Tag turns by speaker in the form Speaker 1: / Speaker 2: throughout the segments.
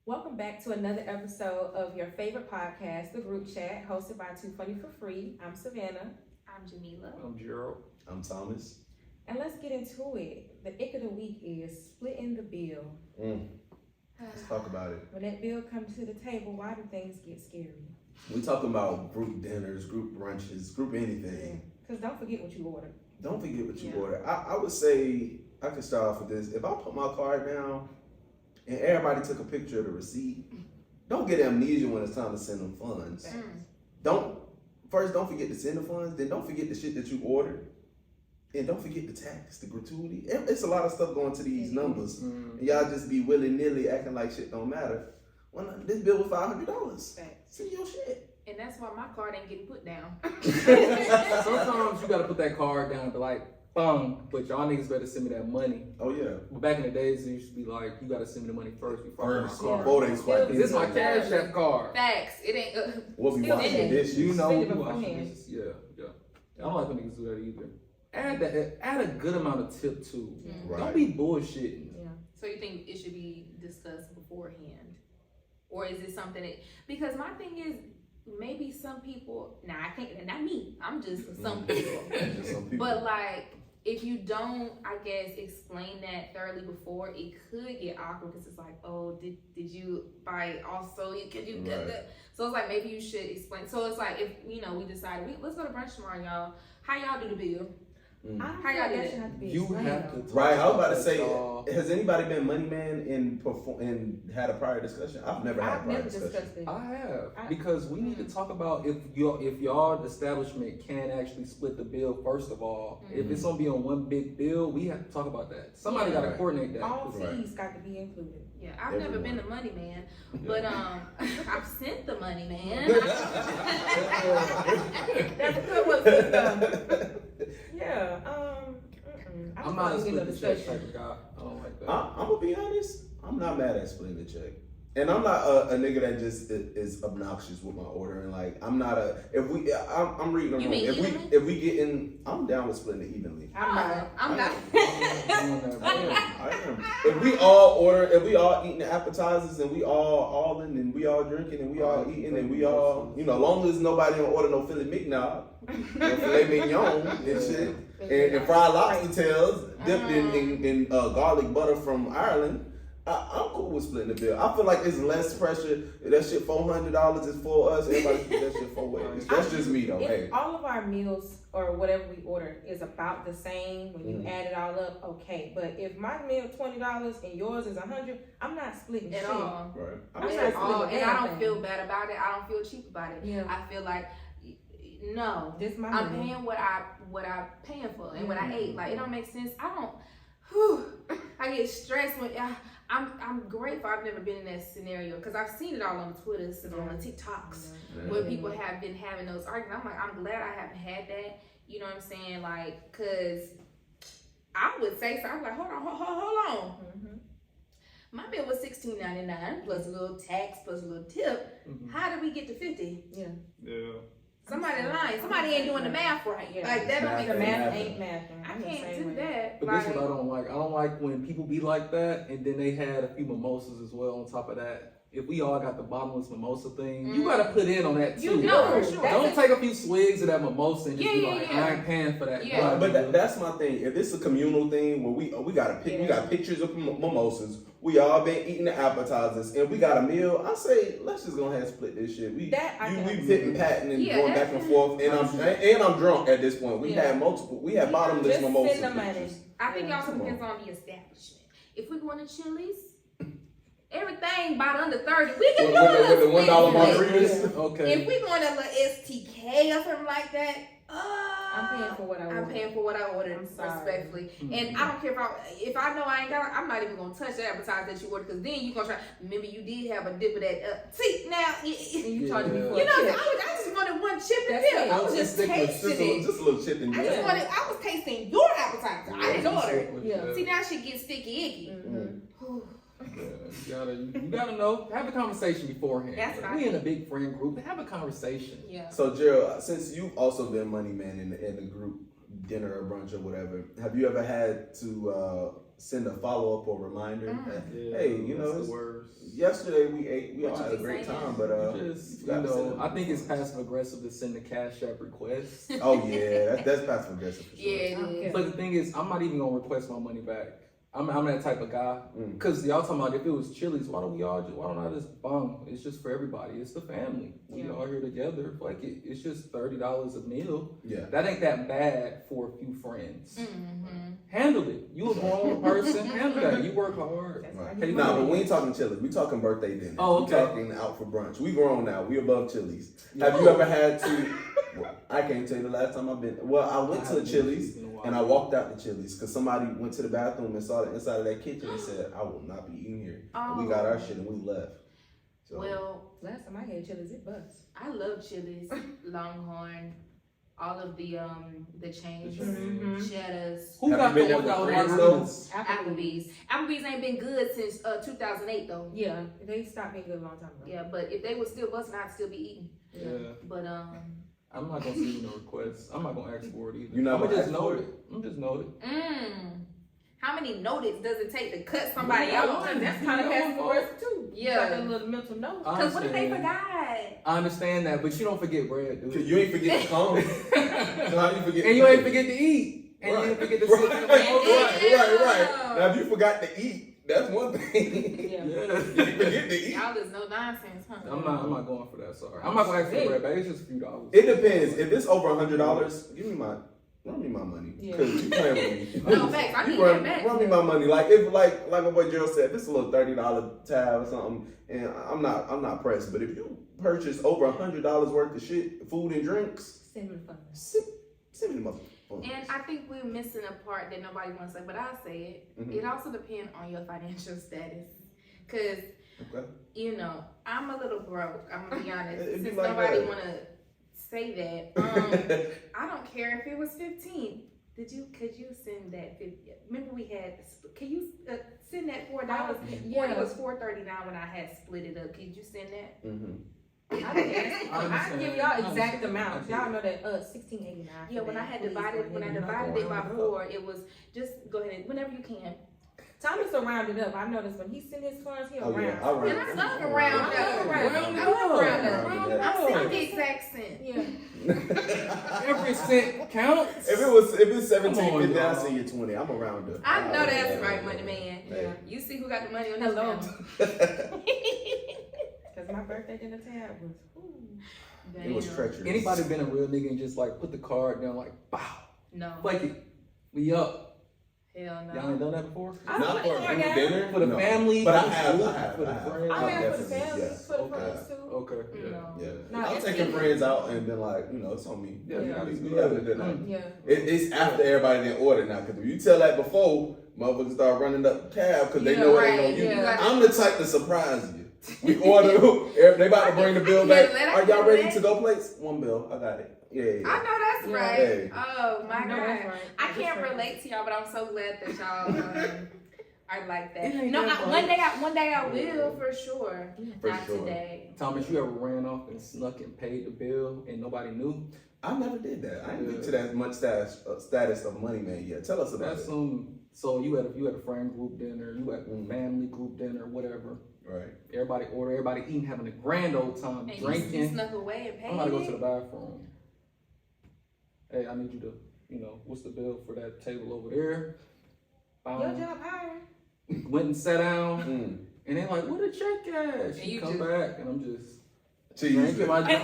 Speaker 1: Welcome back to another episode of your favorite podcast, The Group Chat, hosted by Too Funny for Free. I'm Savannah.
Speaker 2: I'm Jamila.
Speaker 3: I'm Gerald.
Speaker 4: I'm Thomas.
Speaker 1: And let's get into it. The ick of the week is splitting the bill.
Speaker 4: Let's talk about it.
Speaker 1: When that bill comes to the table, why do things get scary?
Speaker 4: We talking about group dinners, group brunches, group anything.
Speaker 1: Because don't forget what you ordered.
Speaker 4: Don't forget what you
Speaker 2: Yeah.
Speaker 4: order. I would say, I can start off with this. If I put my card down and everybody took a picture of the receipt, don't get amnesia when it's time to send them funds. Don't forget to send the funds, then don't forget the shit that you ordered. And don't forget the tax, the gratuity. It's a lot of stuff going to these numbers. And y'all just be willy-nilly acting like shit don't matter. Well, this bill was $500. Send your shit.
Speaker 2: And that's why my card ain't getting put down.
Speaker 3: Sometimes you gotta put that card down and be like, boom, but y'all niggas better send me that money.
Speaker 4: Oh, yeah.
Speaker 3: But back in the days, it used to be like, you gotta send me the money first before I put my card.
Speaker 4: Before they swipe
Speaker 3: Is this my Cash App card?
Speaker 2: Facts. It ain't.
Speaker 4: We'll be
Speaker 2: Still
Speaker 4: watching
Speaker 2: in it.
Speaker 4: dishes.
Speaker 3: You know,
Speaker 1: Send
Speaker 3: we
Speaker 1: it
Speaker 3: watching
Speaker 1: beforehand.
Speaker 3: this. Yeah. I don't like when niggas do that either. Add a good amount of tip too.
Speaker 4: Right.
Speaker 3: Don't be bullshitting.
Speaker 1: Yeah.
Speaker 2: So you think it should be discussed beforehand, or is it something that? Because my thing is, maybe some people. Nah, I can't. Not me. I'm just some people.
Speaker 4: Just some people.
Speaker 2: But like, if you don't, I guess, explain that thoroughly before, it could get awkward because it's like, oh, did you buy it also? Could you get
Speaker 4: Right.
Speaker 2: that? So it's like maybe you should explain. So it's like if we decided let's go to brunch tomorrow, y'all. How y'all do the bill?
Speaker 1: I don't
Speaker 2: How
Speaker 1: feel
Speaker 2: y'all
Speaker 1: like
Speaker 2: do
Speaker 1: that
Speaker 2: it?
Speaker 1: should have to be
Speaker 3: You
Speaker 1: explained,
Speaker 3: have to
Speaker 1: though.
Speaker 4: Right, I was about to
Speaker 3: That's
Speaker 4: say,
Speaker 3: all.
Speaker 4: has anybody been money man and had a prior discussion? I've never had a
Speaker 1: I've
Speaker 4: prior
Speaker 1: never
Speaker 4: discussion.
Speaker 1: discussed it.
Speaker 3: I have
Speaker 1: I-
Speaker 3: because we need to talk about if y'all establishment can actually split the bill. First of all, if it's gonna be on one big bill, we have to talk about that. Somebody
Speaker 2: Yeah.
Speaker 3: got to coordinate that.
Speaker 1: All
Speaker 4: Right.
Speaker 1: fees got to be included.
Speaker 2: Yeah, I've never been the money man, but I've sent the money man.
Speaker 1: That's a good one, sister. Yeah. I
Speaker 3: I'm not a
Speaker 1: just
Speaker 3: split
Speaker 1: wanna
Speaker 3: the
Speaker 1: get no
Speaker 3: check
Speaker 1: discussion.
Speaker 3: type of guy. I don't like that.
Speaker 4: I'm gonna be honest. I'm not mad at splitting the check, and I'm not a nigga that just is obnoxious with my ordering. Like I'm not a. If we, I'm reading the
Speaker 2: You
Speaker 4: room.
Speaker 2: mean evenly?
Speaker 4: If we get in, I'm down with splitting it evenly.
Speaker 1: I'm not.
Speaker 2: I'm not.
Speaker 4: I am. If we all eating the appetizers and we all in and we all drinking and we all eating and we all, long as nobody don't order no filet mignon, no filet mignon and shit, and fried lobster tails dipped in garlic butter from Ireland, I'm cool with splitting the bill. I feel like it's less pressure. That shit $400 is for us. Everybody keep that shit for ways. That's just me though.
Speaker 1: If
Speaker 4: Hey.
Speaker 1: all of our meals or whatever we order is about the same when you add it all up, okay. But if my meal $20 and yours is $100, I'm not splitting
Speaker 2: At
Speaker 1: shit.
Speaker 2: all.
Speaker 4: Right.
Speaker 1: I'm
Speaker 2: At
Speaker 1: not
Speaker 2: all.
Speaker 1: splitting
Speaker 2: And I don't
Speaker 1: anything.
Speaker 2: feel bad about it. I don't feel cheap about it.
Speaker 1: Yeah.
Speaker 2: I feel like no.
Speaker 1: This my
Speaker 2: I'm
Speaker 1: money.
Speaker 2: paying what I'm paying for and what I ate. Like it don't make sense. I get stressed when I'm grateful I've never been in that scenario because I've seen it all on Twitter and on the TikToks where people have been having those arguments. I'm like, I'm glad I haven't had that. You know what I'm saying? Like, cause I would say so. I'm like, hold on. My bill was $16.99 plus a little tax plus a little tip. How did we get to 50?
Speaker 1: Yeah.
Speaker 2: Somebody lying. Somebody ain't doing the math right.
Speaker 1: Yeah.
Speaker 2: Like that don't
Speaker 1: The
Speaker 2: make
Speaker 1: math
Speaker 2: sense.
Speaker 1: ain't mathing.
Speaker 2: I
Speaker 1: I'm the
Speaker 2: can't
Speaker 1: same
Speaker 2: do
Speaker 1: way.
Speaker 2: that.
Speaker 3: But this is what I don't like. I don't like when people be like that, and then they had a few mimosas as well on top of that. If we all got the bottomless mimosa thing, you gotta put in on that too.
Speaker 2: You know, for sure.
Speaker 3: Don't take a few swigs of that mimosa and just be
Speaker 2: Yeah,
Speaker 3: like,
Speaker 2: yeah.
Speaker 3: I ain't paying for that.
Speaker 2: Yeah.
Speaker 4: But that's my thing. If it's a communal thing where we got a pic, we got pictures of mimosas. We all been eating the appetizers, and we got a meal. I say let's just go ahead and split this shit. We pitting, patting, and
Speaker 2: Yeah,
Speaker 4: going back and forth. And I'm drunk at this point. We
Speaker 1: Yeah.
Speaker 4: had multiple. We had bottomless
Speaker 1: Just
Speaker 4: mimosas.
Speaker 1: send the money.
Speaker 4: pictures.
Speaker 2: I think
Speaker 1: Yeah.
Speaker 2: y'all depends on the establishment. If we going to Chili's, everything about under 30, we can do a
Speaker 4: With the
Speaker 2: little
Speaker 4: $1
Speaker 2: split.
Speaker 4: margaritas.
Speaker 3: Okay.
Speaker 2: If we going to like STK or something like that,
Speaker 1: I'm paying for what I
Speaker 2: I'm
Speaker 1: ordered.
Speaker 2: paying for what I ordered,
Speaker 1: I'm sorry.
Speaker 2: respectfully. And I don't care if I know I ain't got, I'm not even gonna touch the appetizer that you ordered, because then you gonna try. Remember, you did have a dip of that. See now,
Speaker 1: And you charging me for
Speaker 2: you
Speaker 1: a
Speaker 2: know,
Speaker 1: tip.
Speaker 2: I just wanted one chip and
Speaker 1: That's
Speaker 2: dip.
Speaker 1: it.
Speaker 2: I was just tasting it.
Speaker 4: Just a little chip and
Speaker 2: I just
Speaker 4: dip.
Speaker 2: wanted. I was tasting your appetizer. I didn't order it.
Speaker 1: Yeah.
Speaker 2: See, now shit gets sticky icky.
Speaker 3: Yeah, you gotta know. Have a conversation beforehand.
Speaker 2: That's what I
Speaker 3: We in a
Speaker 2: think.
Speaker 3: big friend group. Have a conversation.
Speaker 2: Yeah.
Speaker 4: So Gerald, since you've also been money man in the group dinner or brunch or whatever, have you ever had to send a follow up or reminder. That, hey, you know,
Speaker 3: that's the worst.
Speaker 4: yesterday we ate. We
Speaker 2: What
Speaker 4: all
Speaker 2: you
Speaker 4: had a
Speaker 2: be
Speaker 4: great
Speaker 2: saying?
Speaker 4: time, but
Speaker 3: I think it's passive aggressive to send the Cash App request.
Speaker 4: oh yeah, that's passive aggressive for sure.
Speaker 2: Yeah, it is.
Speaker 3: But the thing is, I'm not even gonna request my money back. I'm that type of guy.
Speaker 4: Mm.
Speaker 3: Cause y'all talking about if it was Chili's, why don't I just bum? It's just for everybody. It's the family. We
Speaker 1: Yeah.
Speaker 3: all here together. Fuck it. It's just $30 a meal.
Speaker 4: Yeah.
Speaker 3: That ain't that bad for a few friends.
Speaker 2: Mm-hmm.
Speaker 3: Handle it. You a grown person. Handle that. You work hard.
Speaker 1: That's
Speaker 4: Right.
Speaker 1: how you
Speaker 3: Nah,
Speaker 4: Nah,
Speaker 1: do
Speaker 4: but
Speaker 1: it.
Speaker 4: we ain't talking Chili's. We talking birthday dinner.
Speaker 3: Oh, okay.
Speaker 4: We talking out for brunch. We grown now. We above Chili's.
Speaker 3: Yeah.
Speaker 4: Have you ever had to? Well, I can't tell you the last time I've been. Well, I went to
Speaker 3: haven't
Speaker 4: Chili's.
Speaker 3: been in a while.
Speaker 4: And I walked out to Chili's because somebody went to the bathroom and saw the inside of that kitchen and said, I will not be eating here. And we got our shit and we left. So,
Speaker 2: Well,
Speaker 1: Last time I had Chili's, it bust.
Speaker 2: I love Chili's, Longhorn, all of the chains,
Speaker 1: Mhm.
Speaker 2: Cheddars,
Speaker 3: Who
Speaker 4: Have
Speaker 3: got
Speaker 4: you been
Speaker 3: the
Speaker 4: there
Speaker 3: one
Speaker 4: with
Speaker 3: without
Speaker 4: friends, though?
Speaker 3: margaritas?
Speaker 2: Applebee's. Applebee's ain't been good since 2008 though.
Speaker 1: Yeah, they stopped being good a long time ago.
Speaker 2: Yeah, but if they was still busting, I'd still be eating.
Speaker 3: Yeah.
Speaker 2: But
Speaker 3: I'm not gonna send you no requests. I'm not gonna ask for it either.
Speaker 4: You're not
Speaker 3: I'm
Speaker 4: gonna
Speaker 3: just
Speaker 4: ask for
Speaker 3: note it. I'm just note it.
Speaker 2: how many notices does it take to cut somebody
Speaker 3: Yeah,
Speaker 2: out?
Speaker 1: And that's kind of passive aggressive too.
Speaker 2: Yeah.
Speaker 1: Like a little mental note.
Speaker 3: I
Speaker 2: Cause what if they
Speaker 3: understand.
Speaker 2: forgot?
Speaker 3: I understand that, but you don't forget bread, dude.
Speaker 4: you ain't forget to come. So how you forget?
Speaker 3: And you ain't forget to eat. And you ain't forget to sit.
Speaker 4: Right. Now if you forgot to eat, that's one thing.
Speaker 1: Yeah.
Speaker 3: Yeah.
Speaker 4: You forget to eat.
Speaker 2: Y'all is no nonsense, huh?
Speaker 3: I'm not going for that. Sorry, I'm not gonna ask for bread back. It's just a few dollars.
Speaker 4: It depends. If it's over $100, run me my money.
Speaker 1: Yeah.
Speaker 4: Cause you playing with me.
Speaker 2: No, facts. I need
Speaker 4: You
Speaker 2: that back.
Speaker 4: run me my money. Like if like my boy Gerald said, if it's a little $30 tab or something, and I'm not pressed. But if you purchase over $100 worth of shit, food and drinks,
Speaker 1: Send me the funds.
Speaker 4: send me the motherfuckers.
Speaker 2: And I think we're missing a part that nobody wants to say, but I'll say it.
Speaker 4: Mhm.
Speaker 2: It also depends on your financial status. Cause,
Speaker 4: Okay.
Speaker 2: you know, I'm a little broke. I'm gonna be honest.
Speaker 4: It'd be
Speaker 2: Since
Speaker 4: like
Speaker 2: nobody
Speaker 4: that.
Speaker 2: wanna say that, I don't care if it was 15. Could you send that 50? Remember we had, can you send that $4?
Speaker 1: Yeah.
Speaker 2: It was $4.39 when I had split it up. Could you send that?
Speaker 4: Mm-hmm.
Speaker 1: I give y'all exact amounts. Y'all know that 1689.
Speaker 2: Yeah, when I divided it by 4, it was just go ahead and whenever you can.
Speaker 1: Thomas will round it up. I noticed when he send his funds, he'll
Speaker 4: Oh yeah,
Speaker 1: round.
Speaker 4: I round.
Speaker 2: And I love a round up.
Speaker 1: I love a round up.
Speaker 2: I love a round up.
Speaker 4: Round it
Speaker 2: I'm
Speaker 4: up.
Speaker 2: the exact cent.
Speaker 1: Yeah.
Speaker 3: Every cent counts.
Speaker 4: If it's
Speaker 3: Come on,
Speaker 4: 17.50, I
Speaker 3: y'all.
Speaker 4: send you 20. I'm around up.
Speaker 2: I know that's right, money man.
Speaker 1: Yeah.
Speaker 2: You see who got the money on
Speaker 1: Hello.
Speaker 2: this family.
Speaker 1: Because my birthday dinner tab was, ooh.
Speaker 4: It was treacherous.
Speaker 3: Anybody been a real nigga and just like put the card down like, bow,
Speaker 2: No.
Speaker 3: fuck it, we up.
Speaker 2: Hell no.
Speaker 3: Y'all ain't done that before?
Speaker 1: I
Speaker 4: Not
Speaker 1: put
Speaker 4: for
Speaker 1: it
Speaker 4: a
Speaker 1: on
Speaker 4: group
Speaker 1: there.
Speaker 4: dinner
Speaker 3: For the
Speaker 4: No.
Speaker 3: family,
Speaker 4: But I
Speaker 3: for the
Speaker 4: have,
Speaker 3: group,
Speaker 4: I have,
Speaker 3: for the
Speaker 4: I have.
Speaker 3: friends.
Speaker 1: I mean, for the
Speaker 4: Definitely,
Speaker 1: family,
Speaker 4: yes.
Speaker 1: for the
Speaker 3: Okay.
Speaker 1: friends too.
Speaker 3: Okay. Yeah.
Speaker 2: No.
Speaker 4: Yeah,
Speaker 1: No,
Speaker 4: I'm
Speaker 1: it's
Speaker 4: taking
Speaker 1: different.
Speaker 4: friends out and been like, it's on me.
Speaker 3: Yeah,
Speaker 1: Yeah.
Speaker 3: it's
Speaker 4: We
Speaker 3: good.
Speaker 4: having a good night.
Speaker 1: Yeah.
Speaker 4: It's after everybody didn't order now, because if you tell that before, motherfuckers start running up the tab because they
Speaker 2: Yeah,
Speaker 4: know
Speaker 2: right,
Speaker 4: it ain't on you.
Speaker 1: yeah.
Speaker 4: I'm the type to surprise you. We order, they about to bring the bill back.
Speaker 2: Yeah,
Speaker 4: Are y'all ready to go plates? One bill, I got it. Yeah.
Speaker 2: I know that's
Speaker 1: Yeah.
Speaker 2: right.
Speaker 4: Hey.
Speaker 2: Oh my
Speaker 1: I know
Speaker 2: god.
Speaker 1: that's right.
Speaker 2: I
Speaker 1: That's
Speaker 2: can't
Speaker 1: right.
Speaker 2: relate to y'all, but I'm so glad that y'all are like that.
Speaker 3: It ain't
Speaker 2: No,
Speaker 3: that
Speaker 2: one day I will for sure.
Speaker 4: For
Speaker 2: Not
Speaker 4: sure.
Speaker 2: today.
Speaker 3: Thomas, you ever ran off and snuck and paid the bill and nobody knew?
Speaker 4: I never did that. I didn't get to that much status of money man yet. Tell us about
Speaker 3: That's
Speaker 4: it.
Speaker 3: so you had a friend group dinner, you had a family group dinner, whatever.
Speaker 4: Right.
Speaker 3: Everybody order, everybody eating, having a grand old time,
Speaker 2: And you
Speaker 3: drinking.
Speaker 2: snuck away and paid
Speaker 3: I'm about to go to
Speaker 2: it.
Speaker 3: the bathroom. Hey, I need you to, what's the bill for that table over there?
Speaker 1: Your job hiring.
Speaker 3: Went and sat down,
Speaker 4: Mm.
Speaker 3: and they're like, "What a check at?"
Speaker 2: And
Speaker 3: She
Speaker 2: you
Speaker 3: come
Speaker 2: just-
Speaker 3: back, and I'm just
Speaker 4: Cheese.
Speaker 3: drinking my drink,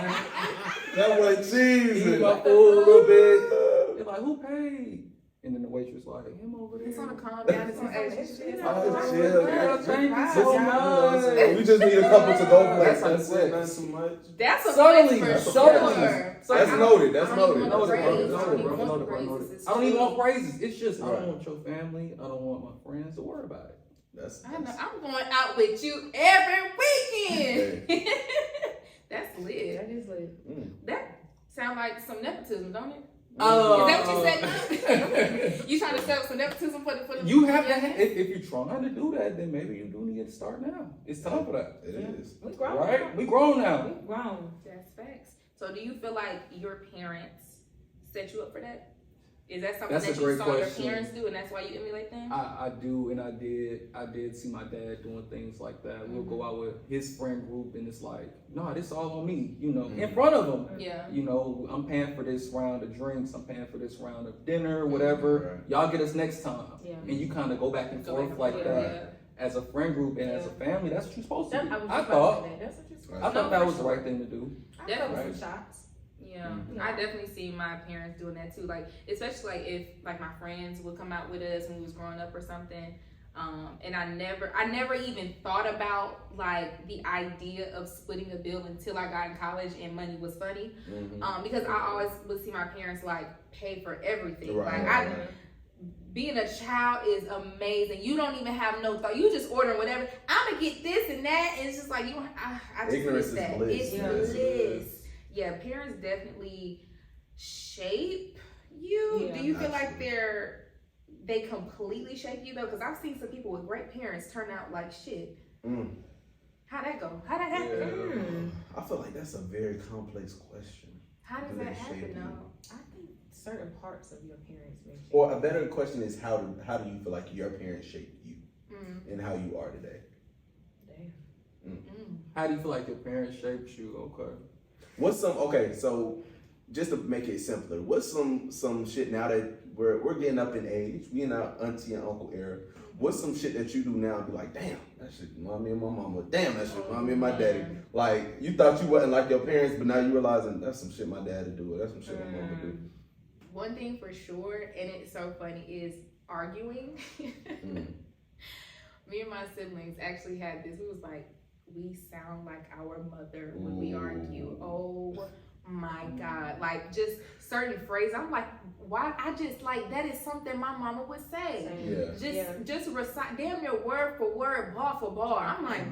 Speaker 4: That was cheese.
Speaker 3: eating my food a little bit. They're like, "Who paid?" And then the waitress like, "Him over there."
Speaker 2: It's on a calm down. It's on extra shit.
Speaker 4: Oh, chill.
Speaker 3: Girl, thank you so much.
Speaker 4: We just need a couple to go
Speaker 3: That's
Speaker 4: plates.
Speaker 3: how it
Speaker 4: That's it. Not too much.
Speaker 2: That's a
Speaker 3: Subtly,
Speaker 2: flex for
Speaker 3: subtly.
Speaker 2: sure.
Speaker 4: That's noted. That's
Speaker 2: I don't even
Speaker 4: noted.
Speaker 2: want
Speaker 3: Noted,
Speaker 2: the
Speaker 3: bro.
Speaker 2: praise.
Speaker 3: Noted, bro.
Speaker 2: I don't
Speaker 3: Noted,
Speaker 2: even
Speaker 3: bro.
Speaker 2: want the
Speaker 3: Noted.
Speaker 2: praises.
Speaker 3: I don't even want praises. It's just I
Speaker 4: Right.
Speaker 3: don't want your family. I don't want my friends to worry about it.
Speaker 2: I know. I'm going out with you every weekend. That's lit.
Speaker 1: That is lit.
Speaker 2: That sound like some nepotism, don't it?
Speaker 3: Oh.
Speaker 2: Is that what you said? You trying to set up some nepotism for the
Speaker 3: You have to. If you're trying to do that, then maybe you do need to start now. It's time for that.
Speaker 4: It is.
Speaker 1: We grown.
Speaker 3: Right? We grown now.
Speaker 1: We grown.
Speaker 2: That's facts. So do you feel like your parents set you up for that? Is that something
Speaker 3: That's
Speaker 2: that
Speaker 3: a
Speaker 2: you
Speaker 3: great
Speaker 2: saw
Speaker 3: question.
Speaker 2: your parents do, and that's why you emulate them?
Speaker 3: I do, and I did see my dad doing things like that. We'll go out with his friend group, and it's like, no, this all on me, you know, in front of them.
Speaker 2: Yeah.
Speaker 3: You know, I'm paying for this round of drinks, I'm paying for this round of dinner, whatever.
Speaker 4: Right.
Speaker 3: Y'all get us next time.
Speaker 1: Yeah.
Speaker 3: And you kind of go back and
Speaker 2: Go
Speaker 3: forth
Speaker 2: back
Speaker 3: like
Speaker 2: and
Speaker 3: that.
Speaker 2: forth,
Speaker 3: As a friend group and as a family, that's what you're supposed to
Speaker 1: That,
Speaker 3: do.
Speaker 1: I was
Speaker 3: I
Speaker 1: just
Speaker 3: thought,
Speaker 1: about to say that. That's what you're supposed
Speaker 3: I
Speaker 1: to
Speaker 3: thought
Speaker 2: No,
Speaker 3: that
Speaker 2: for
Speaker 3: was the
Speaker 2: sure.
Speaker 3: right thing to do.
Speaker 1: I
Speaker 2: Definitely.
Speaker 1: fuck with some shots.
Speaker 2: Yeah,
Speaker 1: Mhm.
Speaker 2: I definitely see my parents doing that too. Like, especially like if like my friends would come out with us when we was growing up or something. And I never even thought about like the idea of splitting a bill until I got in college and money was funny. Because I always would see my parents like pay for everything.
Speaker 4: Right.
Speaker 2: Like being a child is amazing. You don't even have no thought. You just order whatever. I'm gonna get this and that, and it's just like I just
Speaker 4: Ignorance
Speaker 2: miss
Speaker 4: is
Speaker 2: that.
Speaker 4: bliss.
Speaker 2: It's
Speaker 1: Yeah.
Speaker 2: bliss. Yeah, parents definitely shape you.
Speaker 1: Yeah.
Speaker 2: Do you feel like they completely shape you though? Because I've seen some people with great parents turn out like shit. How'd that go? How'd that happen?
Speaker 4: I feel like that's a very complex question.
Speaker 2: How does
Speaker 4: Do
Speaker 2: that
Speaker 4: they shape
Speaker 2: happen
Speaker 4: you?
Speaker 2: though?
Speaker 1: I think certain parts of your parents may shape
Speaker 4: Or a better question is how do you feel like your parents shaped you and how you are today?
Speaker 1: Damn.
Speaker 3: How do you feel like your parents shaped you? Okay.
Speaker 4: So just to make it simpler, what's some shit now that we're getting up in age, we in our auntie and uncle era, what's some shit that you do now and be like, damn, that shit remind me of my mama, damn, that shit remind me of my daddy. Like, you thought you wasn't like your parents, but now you realizing that's some shit my dad would do, or that's some shit my mama do.
Speaker 2: One thing for sure, and it's so funny, is arguing. Me and my siblings actually had this. We was like, we sound like our mother when we argue. Oh my God. Like just certain phrases. I'm like, why? I just like, that is something my mama would say.
Speaker 4: Yeah.
Speaker 2: Just recite damn near word for word, bar for bar. I'm like,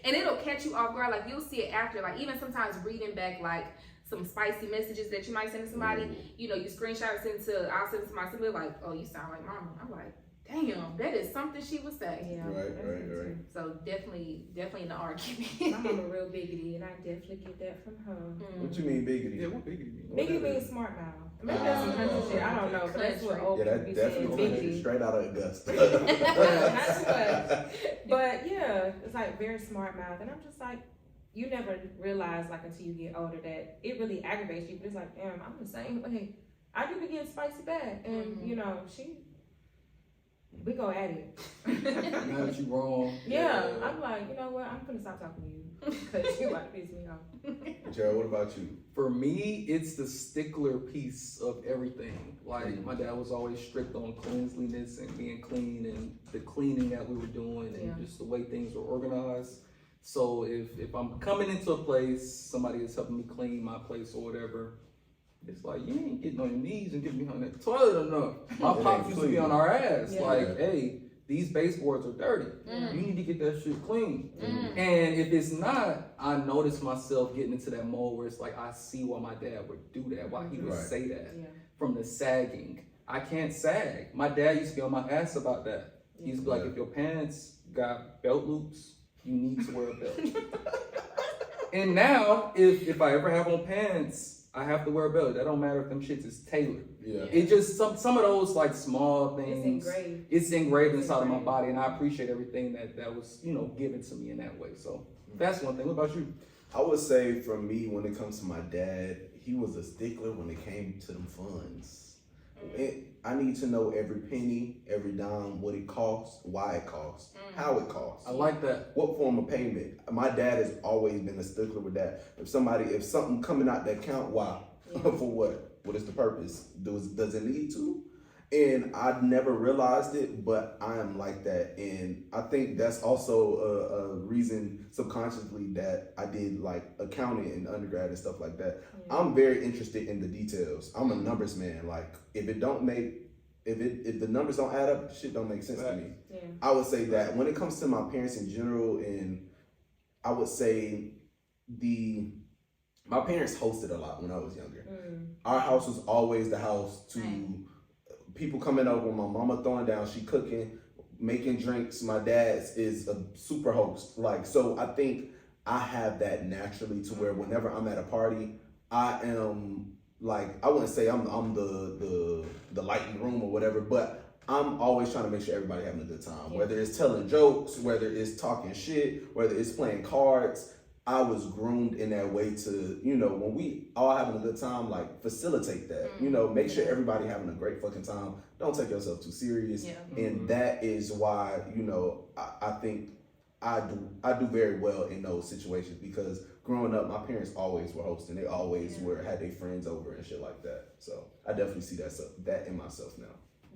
Speaker 2: and it'll catch you off guard. Like you'll see it after, like even sometimes reading back like some spicy messages that you might send to somebody, you know, you screenshot I'll send it to my sibling like, oh, you sound like mama. I'm like, damn, that is something she would say.
Speaker 1: Yeah.
Speaker 4: Right.
Speaker 2: So definitely in the argument.
Speaker 1: My mama real biggity, and I definitely get that from her.
Speaker 4: What you mean biggity?
Speaker 3: Yeah, what biggity mean?
Speaker 1: Biggity means smart mouth. Maybe that's some country shit. I don't know, but that's what old
Speaker 4: Yeah,
Speaker 1: people
Speaker 4: that
Speaker 1: be
Speaker 4: definitely
Speaker 1: saying.
Speaker 4: comes
Speaker 1: Biggity.
Speaker 4: straight out of Augusta.
Speaker 1: Not too much. But yeah, it's like very smart mouth, and I'm just like, you never realize like until you get older that it really aggravates you. But it's like, damn, I'm the same way. I do be getting spicy back, and you know, we go at it.
Speaker 3: Now that you wrong.
Speaker 1: Yeah, I'm like, you know what? I'm gonna stop talking to you because you about to piss me off.
Speaker 4: Jared, what about you?
Speaker 3: For me, it's the stickler piece of everything. Like my dad was always strict on cleanliness and being clean and the cleaning that we were doing and just the way things were organized. So if I'm coming into a place, somebody is helping me clean my place or whatever, it's like, you ain't getting on your knees and getting behind that toilet enough. My pops used to be on our ass. Like, hey, these baseboards are dirty. You need to get that shit clean. And if it's not, I notice myself getting into that mode where it's like, I see why my dad would do that, why he would say that. From the sagging. I can't sag. My dad used to be on my ass about that. He used to be like, if your pants got belt loops, you need to wear a belt. And now, if I ever have on pants, I have to wear a belt. That don't matter if them shits is tailored.
Speaker 4: Yeah.
Speaker 3: It just some of those like small things. It's engraved inside of my body, and I appreciate everything that was given to me in that way. So that's one thing. What about you?
Speaker 4: I would say for me, when it comes to my dad, he was a stickler when it came to them funds. I need to know every penny, every dime, what it costs, why it costs, how it costs.
Speaker 3: I like that.
Speaker 4: What form of payment? My dad has always been a stickler with that. If something coming out that account, why? For what? What is the purpose? Does it need to? And I never realized it, but I am like that. And I think that's also a reason subconsciously that I did like accounting in undergrad and stuff like that. I'm very interested in the details. I'm a numbers man. Like if the numbers don't add up, shit don't make sense to me. I would say that when it comes to my parents in general, and I would say my parents hosted a lot when I was younger. Our house was always the house to people coming over, my mama throwing down, she cooking, making drinks. My dad is a super host. Like, so I think I have that naturally to where whenever I'm at a party, I am like, I wouldn't say I'm the light in the room or whatever, but I'm always trying to make sure everybody having a good time.
Speaker 1: Yeah.
Speaker 4: Whether it's telling jokes, whether it's talking shit, whether it's playing cards. I was groomed in that way to, you know, when we all having a good time, like, facilitate that. You know, make sure everybody having a great fucking time. Don't take yourself too serious.
Speaker 2: Yeah.
Speaker 4: And that is why, you know, I think I do very well in those situations, because growing up, my parents always were hosting. They always had their friends over and shit like that. So I definitely see that in myself now.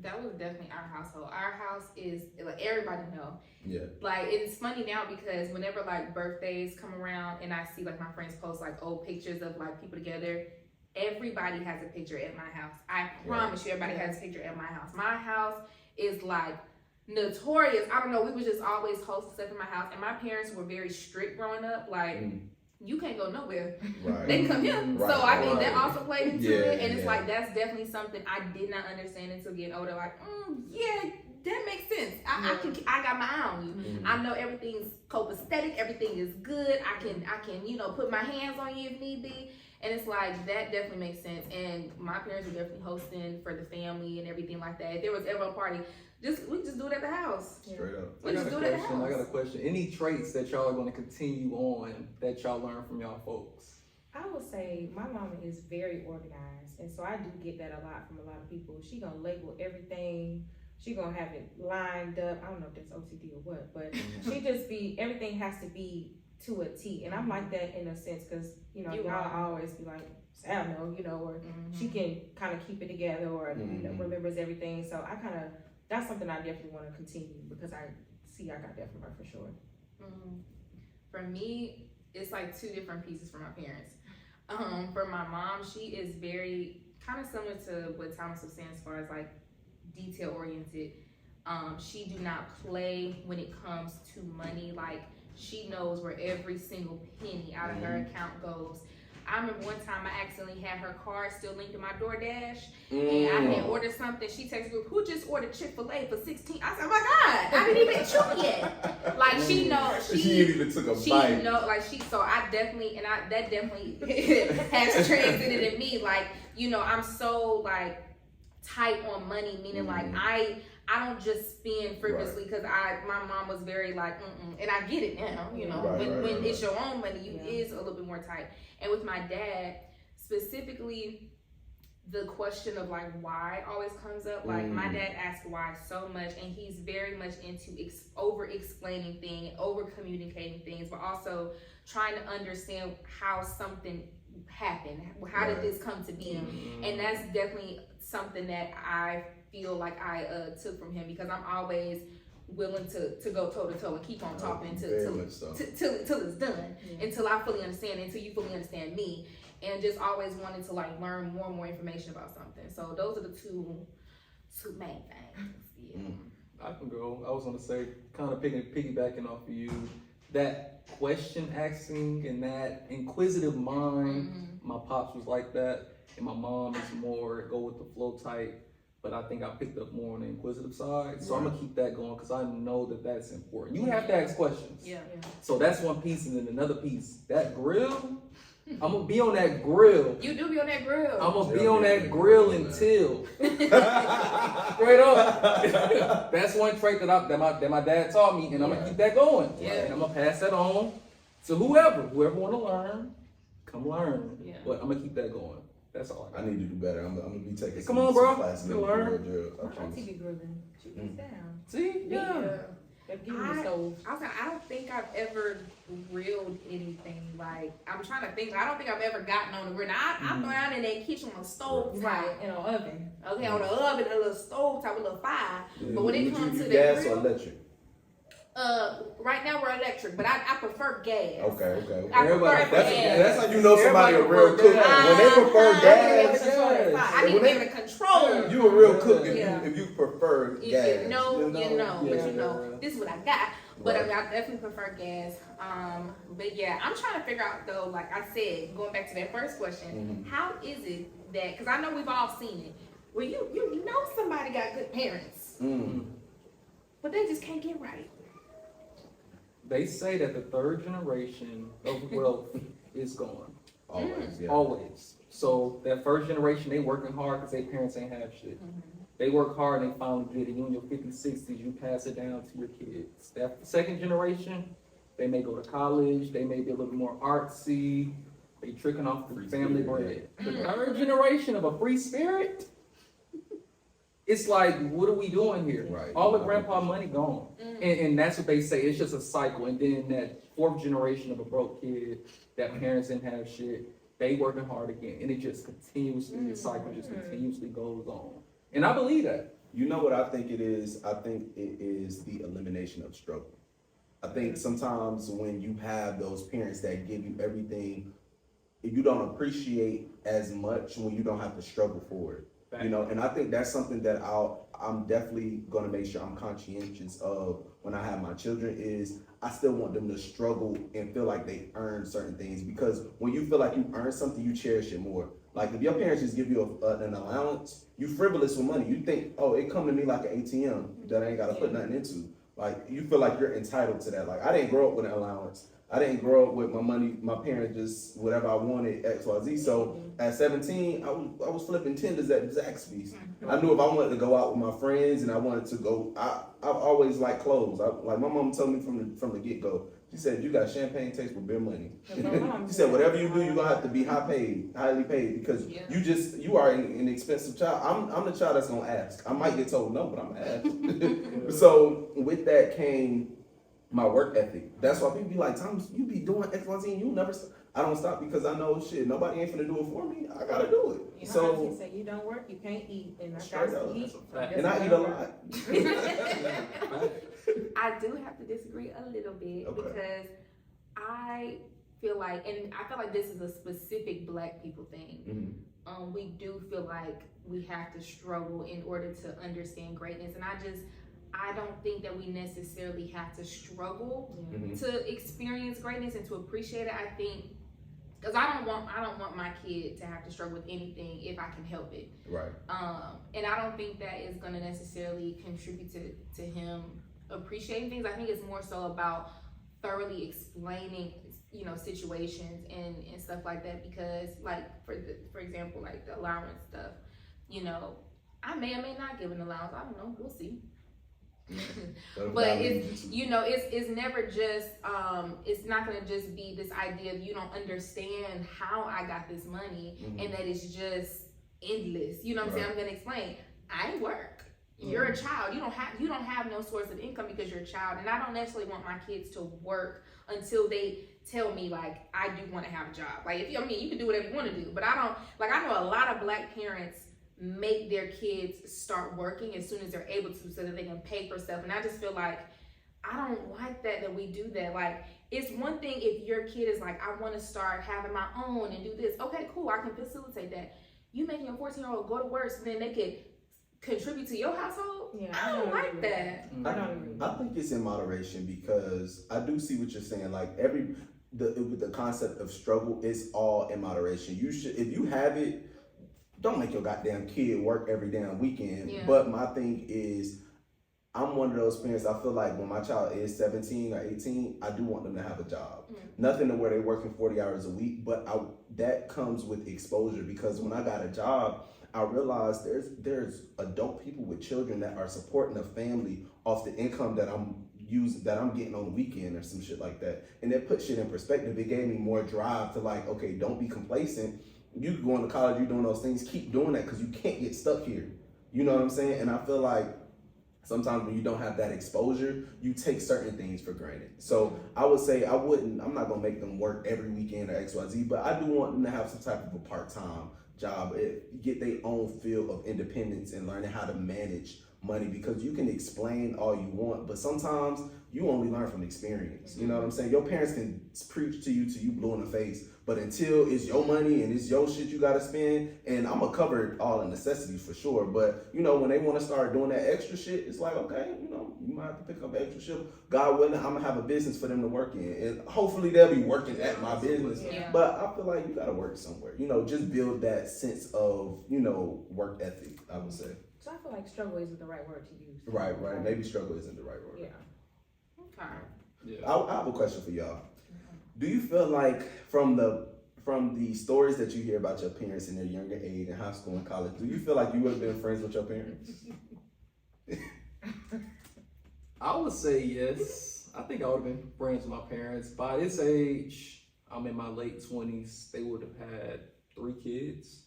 Speaker 2: That was definitely our household. Our house is, like, everybody know.
Speaker 4: Yeah.
Speaker 2: Like, it's funny now because whenever, like, birthdays come around and I see, like, my friends post, like, old pictures of, like, people together, everybody has a picture at my house. I promise you, everybody has a picture at my house. My house is, like, notorious. I don't know, we would just always host stuff in my house. And my parents were very strict growing up. Like, you can't go nowhere.
Speaker 4: Right.
Speaker 2: They come here.
Speaker 4: Right,
Speaker 2: So I mean,
Speaker 4: right.
Speaker 2: that also played into
Speaker 4: Yeah,
Speaker 2: it. And it's
Speaker 4: yeah.
Speaker 2: like, that's definitely something I did not understand until getting older. Like, yeah, that makes sense. I got my eye on you. I know everything's copacetic. Everything is good. I can, you know, put my hands on you if need be. And it's like, that definitely makes sense. And my parents were definitely hosting for the family and everything like that. If there was ever a party, we just do it at the house.
Speaker 4: Straight up.
Speaker 2: We just do it at the house.
Speaker 3: I got a question. Any traits that y'all are going to continue on that y'all learn from y'all folks?
Speaker 1: I would say my mama is very organized, and so I do get that a lot from a lot of people. She gonna label everything. She gonna have it lined up. I don't know if that's OCD or what, but she just everything has to be to a T. And I'm like that in a sense, because, you know, y'all always be like, I don't know, you know, or she can kind of keep it together, or you know, remembers everything. So that's something I definitely want to continue, because I see I got that from her for sure.
Speaker 2: For me, it's like two different pieces from my parents. For my mom, she is very kind of similar to what Thomas was saying as far as like detail oriented. She do not play when it comes to money. Like, she knows where every single penny out of her account goes. I remember one time I accidentally had her card still linked to my DoorDash, and I had ordered something. She texted me, "Who just ordered Chick-fil-A for $16?" I said, "Oh my God, I didn't even chew yet." Like, she knows.
Speaker 4: She ain't even took a bite.
Speaker 2: She know, like, so I definitely, that definitely has transited in me. Like, you know, I'm so like tight on money, meaning like I don't just spend frivolously, because my mom was very like, and I get it now, you know, when it's your own money, you is a little bit more tight. And with my dad, specifically, the question of like why always comes up. Like, my dad asks why so much, and he's very much into over explaining things, over communicating things, but also trying to understand how something happened. How did this come to be? And that's definitely something that I feel like I took from him, because I'm always willing to go toe to toe and keep on talking till it's done, until I fully understand, until you fully understand me, and just always wanting to like learn more and more information about something. So those are the two main things.
Speaker 3: I can go. I was gonna say, kind of piggybacking off of you, that question asking and that inquisitive mind. My pops was like that, and my mom is more go with the flow type. But I think I picked up more on the inquisitive side. So I'm gonna keep that going, because I know that that's important. You have to ask questions.
Speaker 2: Yeah.
Speaker 3: So that's one piece, and then another piece, that grill, I'm gonna be on that grill.
Speaker 2: You do be on that grill.
Speaker 3: I'm gonna be on that grill until straight up. That's one trait that my dad taught me, and I'm gonna keep that going. And I'm gonna pass that on to whoever wanna learn, come learn. But I'm gonna keep that going. That's all I got.
Speaker 4: I need to do better. I'm gonna be taking
Speaker 3: Come on, bro.
Speaker 4: classes.
Speaker 3: You learn.
Speaker 1: My auntie be grilling. She gets down.
Speaker 3: See? Yeah.
Speaker 2: I don't think I've ever grilled anything. Like, I'm trying to think. I don't think I've ever gotten on the grill. Now, I throw out in that kitchen on the stove
Speaker 1: Right, in an oven.
Speaker 2: Okay, on the oven, a little stove top, a little fire. But when it comes to the
Speaker 4: gas
Speaker 2: grill,
Speaker 4: or electric?
Speaker 2: right now we're electric, but I prefer gas.
Speaker 4: Okay.
Speaker 2: I prefer gas.
Speaker 4: That's how you know somebody a real cook. When they prefer gas,
Speaker 2: I need to be able to control.
Speaker 4: You a real cook if you prefer gas.
Speaker 2: You know,
Speaker 3: Yeah.
Speaker 2: this is what I got. But I definitely prefer gas. But yeah, I'm trying to figure out though, like I said, going back to that first question, how is it that, because I know we've all seen it, where you know somebody got good parents, but they just can't get right.
Speaker 3: They say that the third generation of wealth is gone.
Speaker 4: Always, yeah.
Speaker 3: Always. So that first generation, they working hard because their parents ain't have shit. They work hard and they finally get it. You in your 50s, 60s, you pass it down to your kids. That second generation, they may go to college, they may be a little more artsy, they tricking off the
Speaker 4: Free
Speaker 3: family
Speaker 4: spirit,
Speaker 3: bread. The third generation of a free spirit, it's like, what are we doing here?
Speaker 4: Right.
Speaker 3: All the grandpa money gone. And that's what they say, it's just a cycle. And then that fourth generation of a broke kid, that parents didn't have shit, they working hard again. And it just continuously, the cycle just continuously goes on. And I believe that.
Speaker 4: You know what I think it is? I think it is the elimination of struggle. I think sometimes when you have those parents that give you everything, you don't appreciate as much when you don't have to struggle for it. You know, and I think that's something that I'm definitely gonna make sure I'm conscientious of when I have my children is I still want them to struggle and feel like they earn certain things, because when you feel like you earn something, you cherish it more. Like if your parents just give you an allowance, you frivolous with money. You think, oh, it come to me like an ATM that I ain't gotta put nothing into. Like you feel like you're entitled to that. Like I didn't grow up with an allowance. I didn't grow up with my money, my parents just whatever I wanted, XYZ. So at 17, I was flipping tenders at Zaxby's. I knew if I wanted to go out with my friends and I wanted to go, I've always liked clothes. Like my mom told me from the get go. She said, you got champagne taste with beer money. She said, whatever you do, you're gonna have to be highly paid, because you are an expensive child. I'm the child that's gonna ask. I might get told no, but I'm gonna ask. So with that came my work ethic. That's why people be like, Thomas, you be doing X, Y, Z, and you never stop. I don't stop because I know shit, nobody ain't finna do it for me. I gotta do it.
Speaker 1: You know,
Speaker 4: So
Speaker 1: you say you don't work, you can't eat, and I
Speaker 4: Straight
Speaker 1: gotta
Speaker 4: up.
Speaker 1: eat.
Speaker 4: and I eat a lot.
Speaker 2: I do have to disagree a little bit
Speaker 4: Okay.
Speaker 2: because I feel like, and I feel like this is a specific Black people thing. We do feel like we have to struggle in order to understand greatness, and I don't think that we necessarily have to struggle to experience greatness and to appreciate it. I think because I don't want my kid to have to struggle with anything if I can help it.
Speaker 4: Right.
Speaker 2: And I don't think that is going to necessarily contribute to him appreciating things. I think it's more so about thoroughly explaining, situations and stuff like that. Because, like for example, like the allowance stuff, I may or may not give an allowance. I don't know. We'll see. But it's never just it's not gonna just be this idea of you don't understand how I got this money and that it's just endless. You know what I'm saying? I'm gonna explain. I work. You're a child. You don't have no source of income because you're a child, and I don't necessarily want my kids to work until they tell me like I do want to have a job. Like if you can do whatever you want to do, but I don't. Like I know a lot of Black parents make their kids start working as soon as they're able to so that they can pay for stuff. And I just feel like I don't like that we do that. Like it's one thing if your kid is like, I want to start having my own and do this. Okay, cool, I can facilitate that. You making a 14-year-old go to work so then they could contribute to your household?
Speaker 1: Yeah,
Speaker 2: I don't like that.
Speaker 4: I think it's in moderation, because I do see what you're saying. Like the concept of struggle is all in moderation. You should, if you have it, don't make your goddamn kid work every damn weekend.
Speaker 2: Yeah.
Speaker 4: But my thing is, I'm one of those parents, I feel like when my child is 17 or 18, I do want them to have a job. Nothing to where they're working 40 hours a week, but that comes with exposure, because when I got a job, I realized there's adult people with children that are supporting a family off the income that I'm getting on the weekend or some shit like that. And that put shit in perspective. It gave me more drive to like, okay, don't be complacent. You going to college, you're doing those things, keep doing that, because you can't get stuck here. You know what I'm saying? And I feel like sometimes when you don't have that exposure, you take certain things for granted. So I would say I'm not gonna make them work every weekend or XYZ, but I do want them to have some type of a part-time job, get their own field of independence and learning how to manage money, because you can explain all you want, but sometimes you only learn from experience. You know what I'm saying? Your parents can preach to you till you blue in the face, but until it's your money and it's your shit you gotta spend, and I'm gonna cover all the necessities for sure, but when they wanna start doing that extra shit, it's like, okay, you might have to pick up an extra shift. God willing, I'm gonna have a business for them to work in, and hopefully they'll be working at my business.
Speaker 2: Yeah.
Speaker 4: But I feel like you gotta work somewhere, just build that sense of, work ethic, I would say.
Speaker 1: So I feel like struggle isn't the right word to use.
Speaker 4: Right. Maybe struggle isn't the right word.
Speaker 1: Yeah.
Speaker 2: Okay.
Speaker 3: Yeah.
Speaker 4: I have a question for y'all. Do you feel like from from the stories that you hear about your parents in their younger age in high school and college, do you feel like you would have been friends with your parents?
Speaker 3: I would say yes. I think I would have been friends with my parents. By this age, I'm in my late 20s. They would have had 3 kids.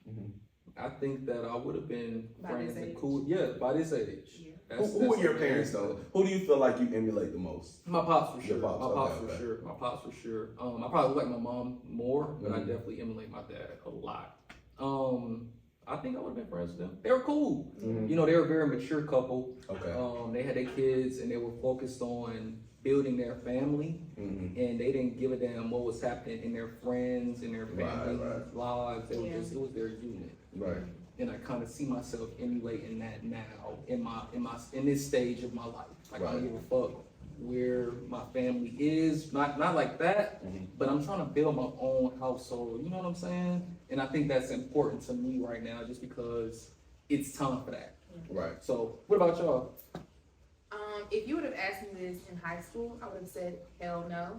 Speaker 4: Mhm.
Speaker 3: I think that I would have been
Speaker 1: By
Speaker 3: friends
Speaker 1: this
Speaker 3: and
Speaker 1: age?
Speaker 3: cool. Yeah, by this age.
Speaker 1: Yeah.
Speaker 4: Who are your parents though? Who do you feel like you emulate the most?
Speaker 3: My pops for
Speaker 4: Your
Speaker 3: sure.
Speaker 4: pops,
Speaker 3: My pops
Speaker 4: okay,
Speaker 3: for
Speaker 4: okay.
Speaker 3: sure. My pops for sure. I probably like my mom more, but I
Speaker 4: Mhm.
Speaker 3: definitely emulate my dad a lot. I think I would have been friends with them. They were cool.
Speaker 4: Mhm.
Speaker 3: You know, they were a very mature couple.
Speaker 4: Okay.
Speaker 3: They had their kids and they were focused on building their family,
Speaker 4: Mhm.
Speaker 3: and they didn't give a damn what was happening in their friends and their family
Speaker 4: Right.
Speaker 3: lives. They were
Speaker 1: Yeah.
Speaker 3: just, it was their unit.
Speaker 4: Right.
Speaker 3: And I kind of see myself emulating that now in this stage of my life. Like I
Speaker 4: Right.
Speaker 3: don't give a fuck where my family is, not like that,
Speaker 4: Mhm.
Speaker 3: but I'm trying to build my own household. You know what I'm saying? And I think that's important to me right now, just because it's time for that.
Speaker 4: Right.
Speaker 3: So, what about y'all?
Speaker 2: If you would have asked me this in high school, I would have said hell no.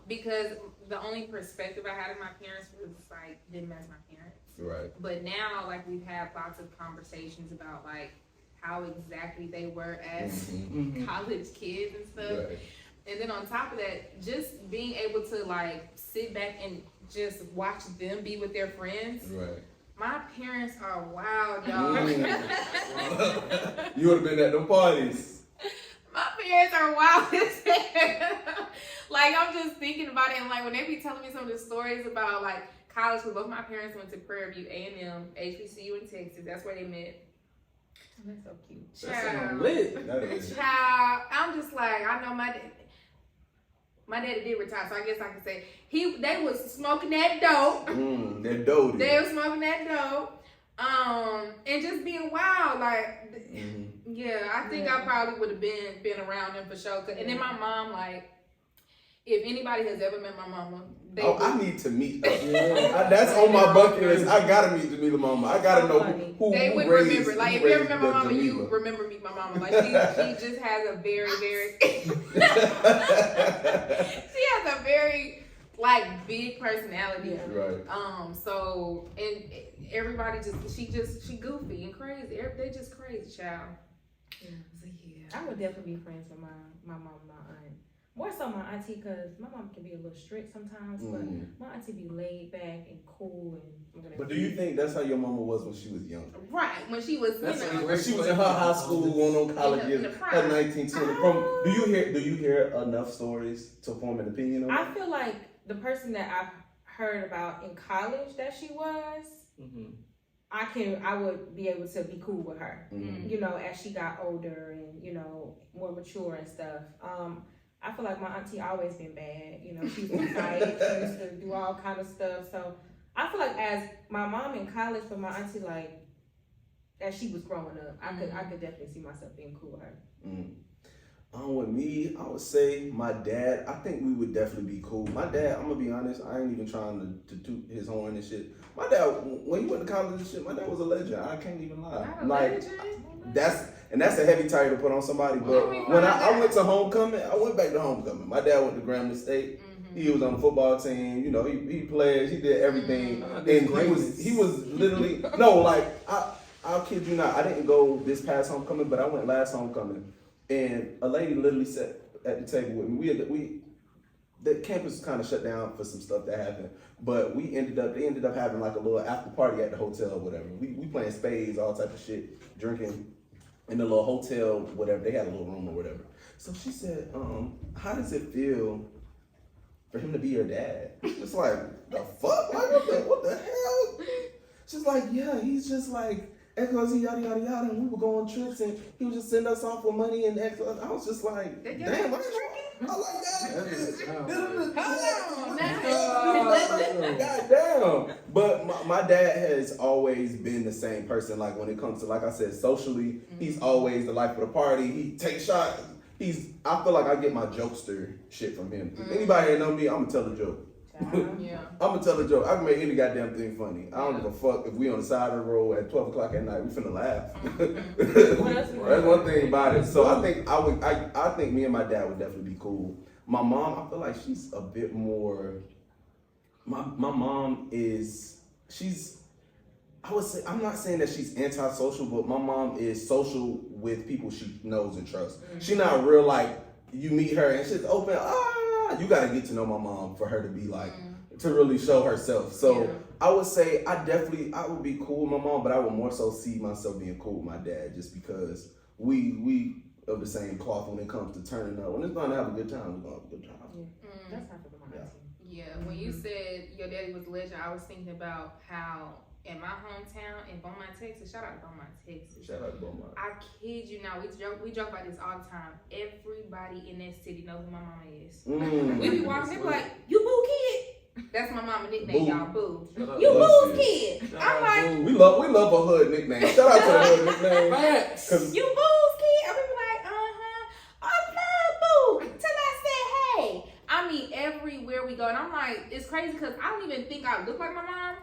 Speaker 2: Because the only perspective I had of my parents was like them as my parents.
Speaker 4: Right.
Speaker 2: But now, like, we've had lots of conversations about like how exactly they were as
Speaker 4: Mhm.
Speaker 2: college kids and stuff.
Speaker 4: Right.
Speaker 2: And then on top of that, just being able to like sit back and just watch them be with their friends.
Speaker 4: Right.
Speaker 2: My parents are wild, y'all.
Speaker 4: You would have been at them parties.
Speaker 2: My parents are wild as hell. Like, I'm just thinking about it, and like when they be telling me some of the stories about like college, because both my parents went to Prairie View A&M, HBCU in Texas. That's where they met.
Speaker 1: That's so cute.
Speaker 3: That sound
Speaker 2: Child.
Speaker 3: lit.
Speaker 4: That is.
Speaker 2: Child, I'm just like, I know my daddy did retire, so I guess I can say they was smoking that dope.
Speaker 4: They're doty.
Speaker 2: They was smoking that dope. And just being wild, like,
Speaker 4: Mhm.
Speaker 2: yeah, I think
Speaker 1: Yeah.
Speaker 2: I probably would have been around them for sure. And then my mom, like, if anybody has ever met my mama, they
Speaker 4: Oh, I
Speaker 2: would,
Speaker 4: need to meet her.
Speaker 3: Yeah.
Speaker 4: That's on my bucket list. I gotta meet Jamila mama. I gotta know
Speaker 1: Funny.
Speaker 4: who
Speaker 2: they would
Speaker 4: raised,
Speaker 2: remember. Like,
Speaker 4: who
Speaker 2: if you ever
Speaker 4: raised
Speaker 2: remember my mama, you
Speaker 4: Jamila.
Speaker 2: remember meeting my mama. Like, she just has a very, very, she has a very, like, big personality.
Speaker 1: Yeah.
Speaker 4: Right.
Speaker 2: So, and everybody she goofy and crazy. They just crazy, child.
Speaker 1: Yeah.
Speaker 2: So, yeah.
Speaker 1: I would definitely be friends with my mom and my aunt. More so my auntie, because my mom can be a little strict sometimes,
Speaker 4: Mhm.
Speaker 1: but my auntie be laid back and cool and
Speaker 4: But do you think that's how your mama was when she was young?
Speaker 2: Right, when she was,
Speaker 3: That's
Speaker 2: you know,
Speaker 4: When she was in her high school, going on college
Speaker 2: In
Speaker 4: years,
Speaker 2: the
Speaker 4: her
Speaker 2: prime.
Speaker 4: 19, 20. Do you hear enough stories to form an opinion on
Speaker 1: I
Speaker 4: it?
Speaker 1: feel like the person that I've heard about in college that she was,
Speaker 3: Mhm.
Speaker 1: I would be able to be cool with her.
Speaker 4: Mhm.
Speaker 1: You know, as she got older and, you know, more mature and stuff. I feel like my auntie always been bad. You know, she used to fight, she used to do all kind of stuff. So I feel like as my mom in college, but my auntie, like, as she was growing up, I could definitely see myself being cool with her.
Speaker 4: With me, I would say my dad. I think we would definitely be cool. My dad, I'm gonna be honest, I ain't even trying to toot his horn and shit. My dad, when he went to college and shit, my dad was a legend. I can't even lie.
Speaker 2: Not a
Speaker 4: Like,
Speaker 2: legend.
Speaker 4: that's a heavy title to put on somebody. But when I went to homecoming, I went back to homecoming. My dad went to Grambling State. He was on the football team. You know, he played. He did everything, and he was literally no, like I'll kid you not. I didn't go this past homecoming, but I went last homecoming, and a lady literally sat at the table with me. The campus kind of shut down for some stuff that happened, but they ended up having like a little after party at the hotel or whatever. We playing spades, all type of shit, drinking in the little hotel, whatever. They had a little room or whatever. So she said, how does it feel for him to be your dad? It's like, the fuck? Like, what the hell? She's like, yeah, he's just like, XYZ, yada, yada, yada, and we would go on trips, and he would just send us off with money, and XYZ. I was just like,
Speaker 2: They
Speaker 4: damn,
Speaker 2: get
Speaker 4: I like
Speaker 3: Hold
Speaker 4: God damn. But my dad has always been the same person. Like when it comes to, like I said, socially, he's always the life of the party. He takes shots. I feel like I get my jokester shit from him. If anybody that know me, I'm gonna tell a joke.
Speaker 2: Yeah.
Speaker 4: I'm gonna tell a joke. I can make any goddamn thing funny. I don't give a fuck if we on the side of the road at 12 o'clock at night. We finna laugh. That's one thing about it. So I think me and my dad would definitely be cool. My mom, I feel like she's a bit more. My mom is I would say, I'm not saying that she's antisocial, but my mom is social with people she knows and trusts. She not real like you meet her and she's open. You got to get to know my mom for her to be like to really show herself. So I would say I would be cool with my mom, but I would more so see myself being cool with my dad just because we of the same cloth when it comes to turning up. When it's going to have a good time, we're going to have a good time.
Speaker 1: That's not for mine.
Speaker 2: Yeah, when you said your daddy was a legend, I was thinking about how in my hometown in Beaumont, Texas, shout out to Beaumont, Texas.
Speaker 4: Shout out to Beaumont.
Speaker 2: I kid you not, we joke about this all the time. Everybody in that city knows who my mama is. We be walking, they be like, you Boo Kid? That's my mama nickname, y'all, Boo. You Boo's Kid. I'm like,
Speaker 4: we love a hood nickname. Shout out to the hood nickname.
Speaker 2: You Boo's Kid? I be like, I love Boo. Till I said, hey. I mean, everywhere we go, and I'm like, it's crazy because I don't even think I look like my mom,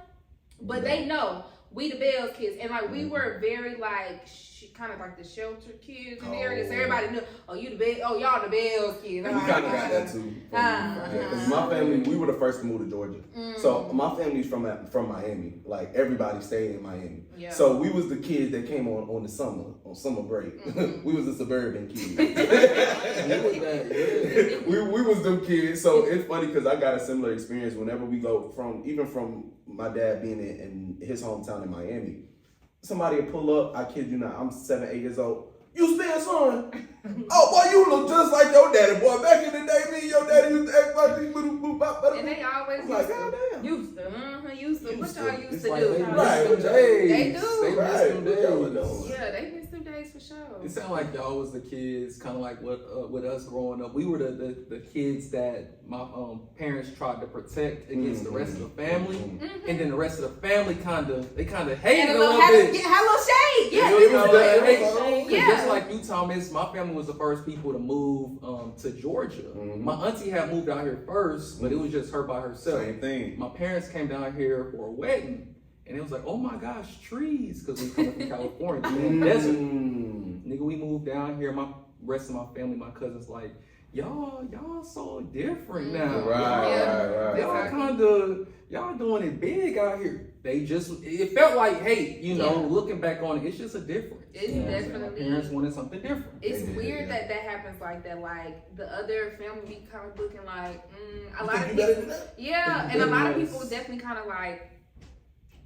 Speaker 2: but they know we the Bells kids, and like we were very like kind of like the shelter kids in the area, so everybody knew, y'all the Bells kids.
Speaker 4: We kind of got that too. Because my family, we were the first to move to Georgia, so my family's from Miami. Like everybody stayed in Miami.
Speaker 2: Yeah.
Speaker 4: So we was the kids that came on the summer break. We was the suburban kids. we was them kids. So it's funny because I got a similar experience whenever we go from my dad being in his hometown in Miami. Somebody will pull up, I kid you not, I'm 7, 8 years old. You still son? Oh boy, you look just like your daddy, boy. Back in the day, me and your daddy used to act like these little
Speaker 2: and they always
Speaker 4: like, goddamn.
Speaker 2: used to. What y'all used to do?
Speaker 3: They
Speaker 2: do. Yeah, they miss them days for sure.
Speaker 3: It sounded like y'all was the kids, kind of like with us growing up. We were the kids that my parents tried to protect against the rest of the family, and then the rest of the family kind of hated a little bit.
Speaker 2: Had a little shade. Yeah,
Speaker 3: Just like you, Thomas, my family was the first people to move to Georgia. My auntie had moved out here first, but it was just her by herself.
Speaker 4: Same thing.
Speaker 3: My parents came down here for a wedding, and it was like, oh my gosh, trees, because we come from California, desert. Nigga, we moved down here. My rest of my family, my cousins, like, y'all so different now.
Speaker 4: Right.
Speaker 3: Y'all doing it big out here. It felt like hate, looking back on it, it's just a difference.
Speaker 2: It's definitely.
Speaker 3: My parents wanted something different.
Speaker 2: It's weird that happens like that. Like the other family be kind of looking like, a lot of people. Yeah, and a lot of people definitely kind of like,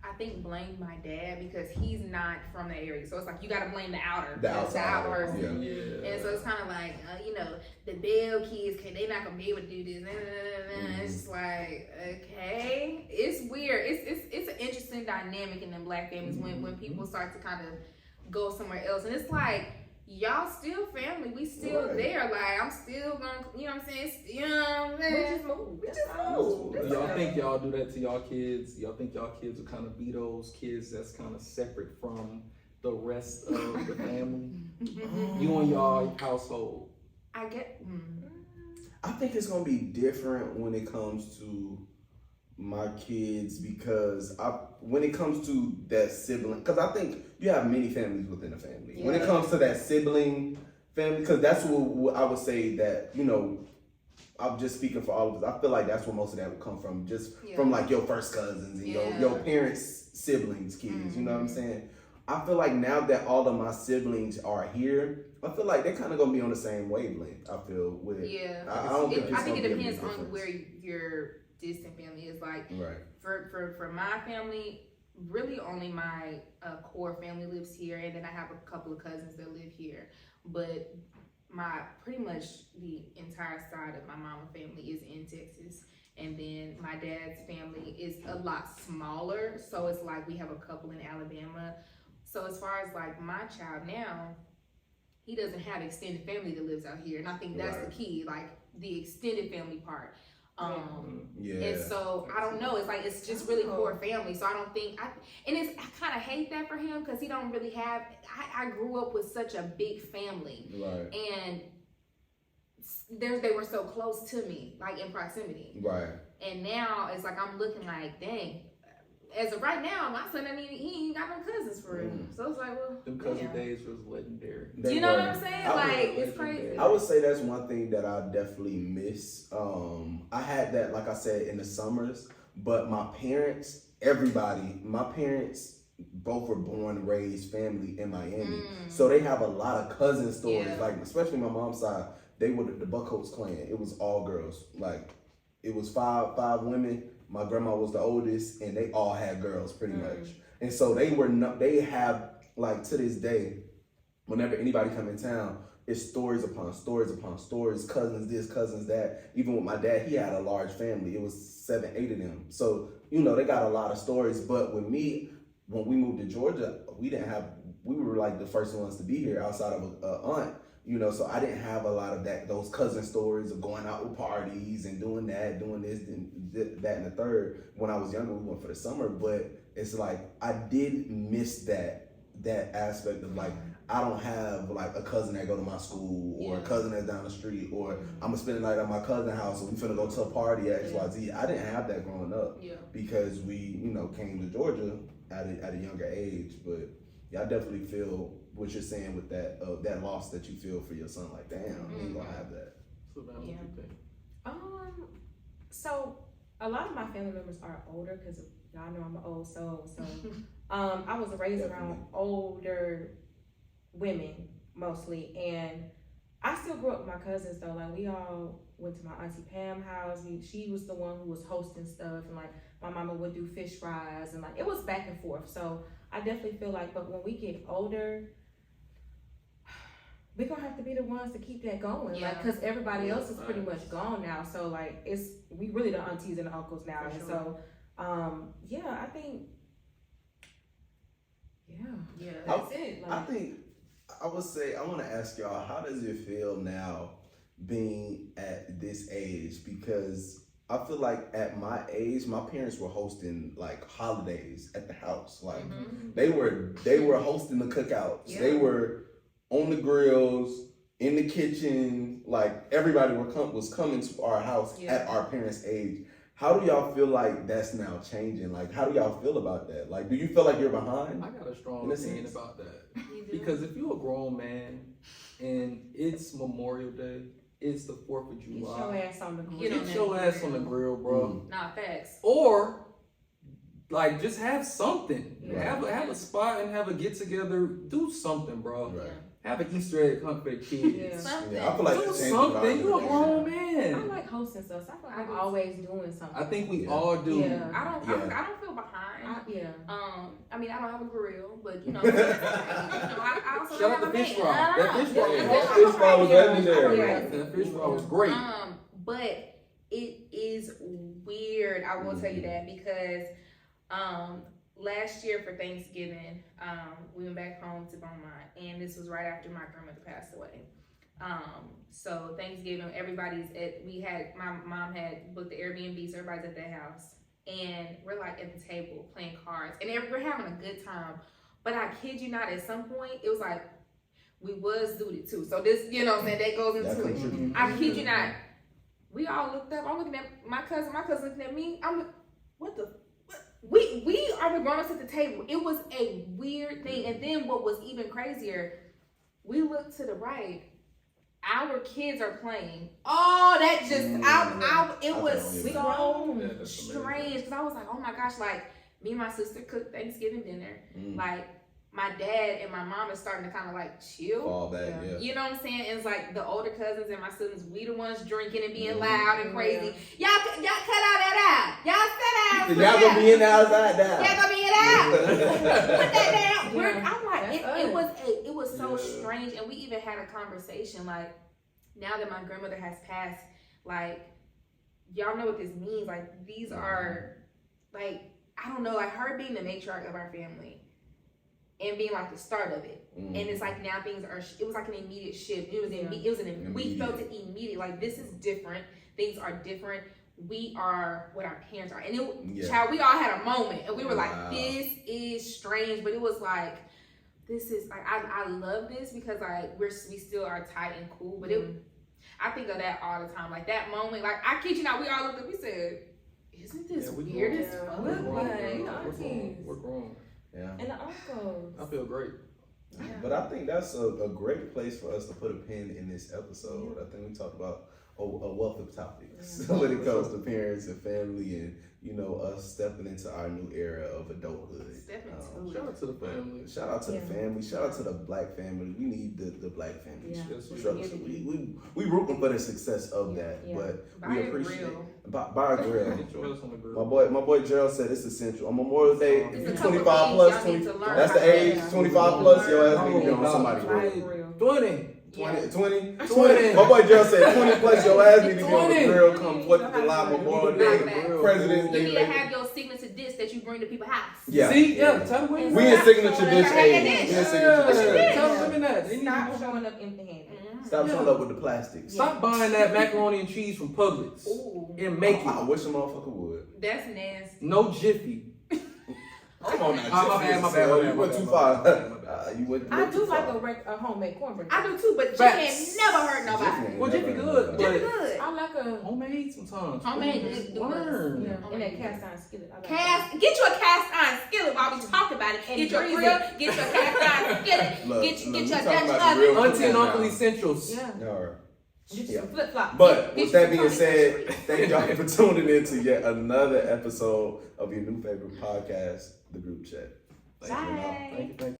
Speaker 2: I think blame my dad because he's not from the area. So it's like you gotta blame the outer person.
Speaker 3: Yeah.
Speaker 2: And so it's kind of like, the Bell kids, they not gonna be able to do this. It's just like, okay, it's weird. It's an interesting dynamic in them black families when people start to kind of go somewhere else, and it's like, y'all still family, we still there. Like I'm still gonna, you know what I'm saying? We just move.
Speaker 3: Y'all think y'all do that to y'all kids? Y'all think y'all kids will kind of be those kids that's kind of separate from the rest of the family? You and y'all household.
Speaker 2: I
Speaker 4: think it's gonna be different when it comes to my kids because when it comes to that sibling, because I think you have many families within a family. When it comes to that sibling family, because that's what I would say that, I'm just speaking for all of us. I feel like that's where most of that would come from, just from like your first cousins and your parents' siblings, kids. You know what I'm saying? I feel like now that all of my siblings are here, I feel like they're kind of gonna be on the same wavelength. I feel with I think
Speaker 2: it depends on where your distant family is. Like for my family, really only my core family lives here, and then I have a couple of cousins that live here. But pretty much the entire side of my mama family is in Texas. And then my dad's family is a lot smaller. So it's like we have a couple in Alabama. So as far as like my child now, he doesn't have extended family that lives out here. And I think that's the key, like the extended family part. And so I don't know. It's like it's just really core family. So I don't think I kind of hate that for him because he don't really have. I grew up with such a big family, and they were so close to me, like in proximity.
Speaker 4: Right.
Speaker 2: And now it's like I'm looking like, dang, as of right now, my son he ain't got no cousins for real. So it's like, well,
Speaker 3: Them cousin
Speaker 2: damn.
Speaker 3: days was legendary.
Speaker 2: You know what I'm saying?
Speaker 4: I
Speaker 2: Like,
Speaker 3: would-
Speaker 2: it's crazy.
Speaker 4: I would say that's one thing that I definitely miss. I had that, like I said, in the summers, but my parents, my parents both were born and raised family in Miami. So they have a lot of cousin stories,
Speaker 2: Yeah.
Speaker 4: like especially my mom's side, they were the Buckholz clan. It was all girls. Like it was five women. My grandma was the oldest and they all had girls pretty much. And so they have like to this day, whenever anybody come in town, it's stories upon stories upon stories, cousins this, cousins that. Even with my dad, he had a large family. It was 7, 8 of them. So, they got a lot of stories. But with me, when we moved to Georgia, we were like the first ones to be here outside of a aunt, so I didn't have a lot of those cousin stories of going out with parties and doing that, doing this, and that, and the third. When I was younger, we went for the summer, but it's like, I did miss that aspect of like, I don't have like a cousin that go to my school or a cousin that's down the street, or I'm gonna spend the night at my cousin's house and we finna go to a party at XYZ. I didn't have that growing up because we, came to Georgia at a younger age. But yeah, I definitely feel what you're saying with that loss that you feel for your son. Like, damn, he ain't gonna have that.
Speaker 3: So now what you think?
Speaker 1: So a lot of my family members are older because y'all know I'm an old soul. So I was raised around older women mostly, and I still grew up with my cousins though. Like we all went to my auntie Pam's house. She was the one who was hosting stuff, and like my mama would do fish fries, and like it was back and forth. So I definitely feel like, but when we get older, we're gonna have to be the ones to keep that going, like, cause everybody else is pretty much gone now. So like we really the aunties and the uncles now, and so I think that's it. Like,
Speaker 4: I would say, I want to ask y'all, how does it feel now being at this age? Because I feel like at my age, my parents were hosting like holidays at the house. Like they were hosting the cookouts.
Speaker 1: Yeah.
Speaker 4: They were on the grills, in the kitchen. Like everybody was coming to our house at our parents' age. How do y'all feel like that's now changing? Like, how do y'all feel about that? Like, do you feel like you're behind?
Speaker 3: I got a strong opinion about that. Because if you're a grown man and it's Memorial Day, it's the 4th of July.
Speaker 1: Get your ass on the grill.
Speaker 3: Get your ass on the grill, bro.
Speaker 2: Nah, facts.
Speaker 3: Or like just have something.
Speaker 1: Yeah.
Speaker 3: Have a spot and have a get together. Do something, bro.
Speaker 4: Right.
Speaker 3: Have an Easter egg hunt for the kids.
Speaker 2: Something.
Speaker 4: Yeah, I feel like
Speaker 3: Do
Speaker 4: that changed
Speaker 3: something.
Speaker 4: the
Speaker 3: You a
Speaker 4: vibe.
Speaker 3: grown
Speaker 1: I
Speaker 3: man.
Speaker 1: like hosting stuff. So I feel like I'm always doing something.
Speaker 3: I think we all do.
Speaker 1: Yeah.
Speaker 2: I don't feel behind. I mean, I don't have a grill, but I also
Speaker 3: Shout
Speaker 2: don't
Speaker 3: out
Speaker 2: have
Speaker 3: the
Speaker 2: a
Speaker 3: fish
Speaker 2: man.
Speaker 3: fry.
Speaker 2: I
Speaker 3: That
Speaker 2: don't
Speaker 3: fish
Speaker 2: know.
Speaker 3: fry was
Speaker 4: That fish fry was legendary.
Speaker 3: That fish fry was great.
Speaker 2: But it is weird. I will tell you that because last year for Thanksgiving, we went back home to Beaumont, and this was right after my grandmother passed away. So Thanksgiving, my mom had booked the Airbnb, so everybody's at their house, and we're like at the table playing cards, and we're having a good time. But I kid you not, at some point it was like we was zooted too. So this, that goes into it. I kid you not. We all looked up. I'm looking at my cousin looking at me. I'm like, what the? We are the grown-ups at the table. It was a weird thing. And then what was even crazier, we looked to the right. Our kids are playing. Oh, that just, it was so strange. Because I was like, oh my gosh, like, me and my sister cooked Thanksgiving dinner. Like, my dad and my mom is starting to kind of like chill.
Speaker 4: Fall back, yeah.
Speaker 2: You know what I'm saying? It's like the older cousins and my siblings, we the ones drinking and being loud and crazy. Y'all cut out that out. Y'all sit down.
Speaker 4: Y'all gonna be in the outside down.
Speaker 2: Y'all gonna be in out. Put that down.
Speaker 1: Yeah.
Speaker 2: I'm like,
Speaker 1: That's
Speaker 2: it was so strange. And we even had a conversation like, now that my grandmother has passed, like, y'all know what this means. Like, these are, like, I don't know, like her being the matriarch of our family. And being like the start of it, and it's like now things are. It was like an immediate shift. We felt it immediate. Like this is different. Things are different. We are what our parents are, and child, we all had a moment, and we were like, "This is strange," but it was like, "This is like I love this because like we still are tight and cool." But I think of that all the time. Like that moment, like I kid you not, we all looked up. We said, "Is Isn't this
Speaker 3: Yeah, we
Speaker 2: weird
Speaker 3: grown.
Speaker 2: as fuck?
Speaker 3: We're
Speaker 1: Look,
Speaker 3: grown.
Speaker 1: like, you know,
Speaker 3: We're grown.
Speaker 1: aunties.
Speaker 3: We're grown.
Speaker 4: Yeah.
Speaker 1: And the uncles.
Speaker 3: I feel great.
Speaker 2: Yeah.
Speaker 4: But I think that's a great place for us to put a pin in this episode. I think we talked about a wealth of topics when it comes to parents and family and, you know, us stepping into our new era of adulthood.
Speaker 2: Stepping into it.
Speaker 3: Shout out to the family.
Speaker 4: Shout out to the family. Shout out to the black family. We need the black family.
Speaker 1: Yeah.
Speaker 3: Yes, we
Speaker 4: Structure.
Speaker 1: do.
Speaker 4: We rooting for the success of that,
Speaker 1: Yeah.
Speaker 4: but
Speaker 2: Buy
Speaker 4: we
Speaker 2: a
Speaker 4: appreciate
Speaker 2: grill.
Speaker 4: buy a grill.
Speaker 3: Get your ass on the grill.
Speaker 4: My boy Gerald said it's essential. On Memorial Day,
Speaker 2: It's
Speaker 4: if
Speaker 2: a
Speaker 4: you
Speaker 2: couple
Speaker 4: 25
Speaker 2: things
Speaker 4: plus,
Speaker 2: y'all
Speaker 4: 20,
Speaker 2: need to learn
Speaker 4: that's the
Speaker 2: how to
Speaker 4: age.
Speaker 2: do.
Speaker 4: 25 plus, your ass need to be on
Speaker 3: Oh,
Speaker 4: somebody's
Speaker 3: God.
Speaker 4: grill.
Speaker 3: 20.
Speaker 4: 20.
Speaker 3: 20.
Speaker 4: My boy Gerald said 20 plus, your ass need to be on the
Speaker 3: 20.
Speaker 4: grill come 4th of July, Memorial
Speaker 2: Like
Speaker 4: Day,
Speaker 2: that.
Speaker 4: President's
Speaker 2: You
Speaker 4: Day.
Speaker 2: need to have your signature dish that you bring to people's house.
Speaker 4: Yeah.
Speaker 3: See? Yeah, tell them
Speaker 1: And
Speaker 4: We in signature dish
Speaker 2: Yeah.
Speaker 4: age. We in
Speaker 2: Yeah.
Speaker 4: signature dish age.
Speaker 3: Tell them that. They need
Speaker 1: Stop
Speaker 3: to
Speaker 1: showing up empty-handed.
Speaker 4: Stop showing up with the plastics.
Speaker 3: Stop buying that macaroni and cheese from Publix
Speaker 2: Ooh,
Speaker 3: and make
Speaker 4: I
Speaker 3: it.
Speaker 4: wish a motherfucker would.
Speaker 2: that's nasty.
Speaker 3: No Jiffy.
Speaker 4: Come on now.
Speaker 3: My bad, my bad, my bad,
Speaker 4: You went
Speaker 3: my
Speaker 4: too
Speaker 3: bad,
Speaker 4: far.
Speaker 3: my bad, my bad.
Speaker 4: You went
Speaker 1: I
Speaker 4: too
Speaker 1: do
Speaker 4: far.
Speaker 1: like a homemade cornbread.
Speaker 2: I do too, but you
Speaker 3: Facts.
Speaker 2: ain't never hurt nobody.
Speaker 4: Jiffy
Speaker 3: Well, Jiffy
Speaker 4: ain't
Speaker 3: good,
Speaker 4: never-
Speaker 3: but-
Speaker 2: Jiffy good.
Speaker 1: I like a
Speaker 3: Homemade sometimes.
Speaker 2: Homemade is the
Speaker 3: Learn.
Speaker 1: in that cast iron skillet. I like
Speaker 2: Get you a cast iron skillet while we talk about it.
Speaker 1: And
Speaker 2: Get your
Speaker 1: grease
Speaker 2: grill,
Speaker 1: it.
Speaker 2: get your cast iron skillet,
Speaker 4: Look,
Speaker 2: get
Speaker 4: look, we
Speaker 2: your
Speaker 4: talking
Speaker 2: Dutch
Speaker 4: about the real
Speaker 2: oven.
Speaker 3: Auntie and
Speaker 4: cooking
Speaker 3: Uncle
Speaker 4: now.
Speaker 3: Essentials.
Speaker 1: Yeah.
Speaker 4: All right.
Speaker 1: Get you
Speaker 4: Yeah.
Speaker 1: some flip flops.
Speaker 4: But
Speaker 2: Get
Speaker 4: with that
Speaker 2: you
Speaker 4: being
Speaker 2: some
Speaker 4: said,
Speaker 2: Tony
Speaker 4: thank y'all for tuning in to yet another episode of your new favorite podcast, The Group Chat. Thank you.
Speaker 2: Bye.
Speaker 3: Thank you.